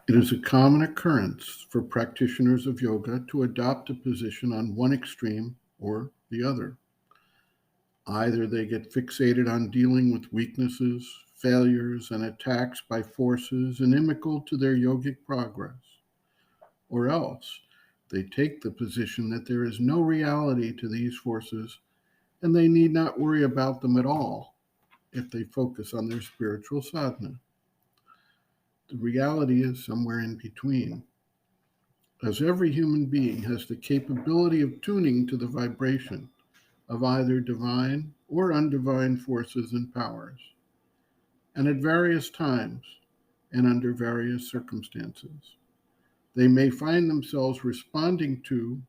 It is a common occurrence for practitioners of yoga to adopt a position on one extreme or the other. Either they get fixated on dealing with weaknesses, failures, and attacks by forces inimical to their yogic progress, or else they take the position that there is no reality to these forces and they need not worry about them at all if they focus on their spiritual sadhana. The reality is somewhere in between, as every human being has the capability of tuning to the vibration of either divine or undivine forces and powers, and at various times and under various circumstances. They may find themselves responding to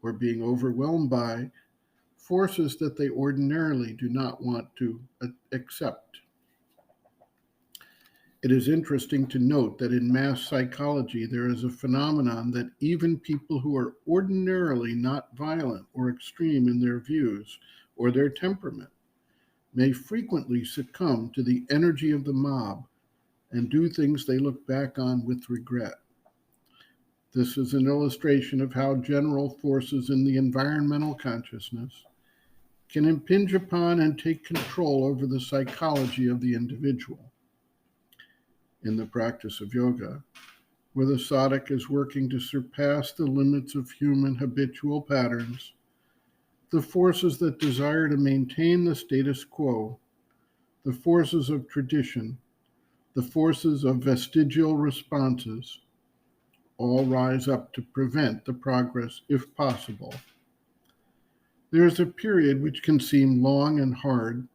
or being overwhelmed by forces that they ordinarily do not want to accept. It is interesting to note that in mass psychology, there is a phenomenon that even people who are ordinarily not violent or extreme in their views or their temperament may frequently succumb to the energy of the mob and do things they look back on with regret. This is an illustration of how general forces in the environmental consciousness can impinge upon and take control over the psychology of the individual. In the practice of yoga, where the sadhak is working to surpass the limits of human habitual patterns, the forces that desire to maintain the status quo, the forces of tradition, the forces of vestigial responses, all rise up to prevent the progress if possible. There is a period which can seem long and hard,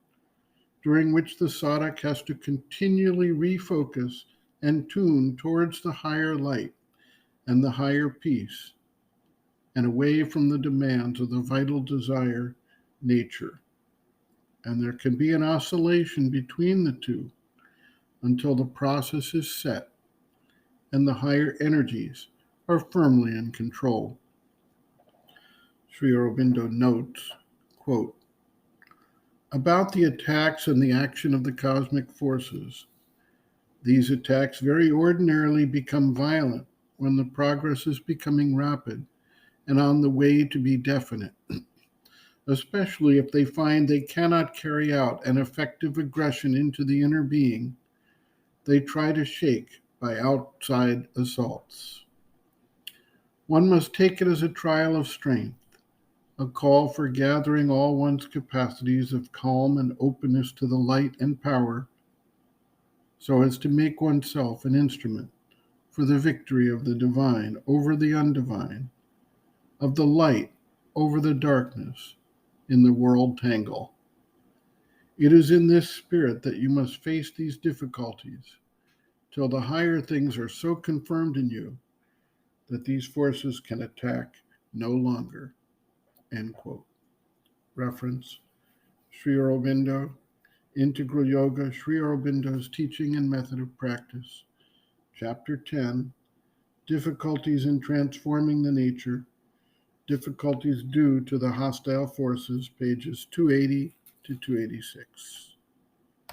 during which the sadhak has to continually refocus and tune towards the higher light and the higher peace, and away from the demands of the vital desire nature. And there can be an oscillation between the two until the process is set and the higher energies are firmly in control. Sri Aurobindo notes, quote, about the attacks and the action of the cosmic forces. These attacks very ordinarily become violent when the progress is becoming rapid and on the way to be definite, especially if they find they cannot carry out an effective aggression into the inner being. They try to shake by outside assaults. One must take it as a trial of strength, a call for gathering all one's capacities of calm and openness to the light and power, so as to make oneself an instrument for the victory of the divine over the undivine, of the light over the darkness in the world tangle. It is in this spirit that you must face these difficulties, till the higher things are so confirmed in you that these forces can attack no longer. End quote. Reference Sri Aurobindo, Integral Yoga, Sri Aurobindo's Teaching and Method of Practice, Chapter 10, Difficulties in Transforming the Nature, Difficulties Due to the Hostile Forces, pages 280 to 286.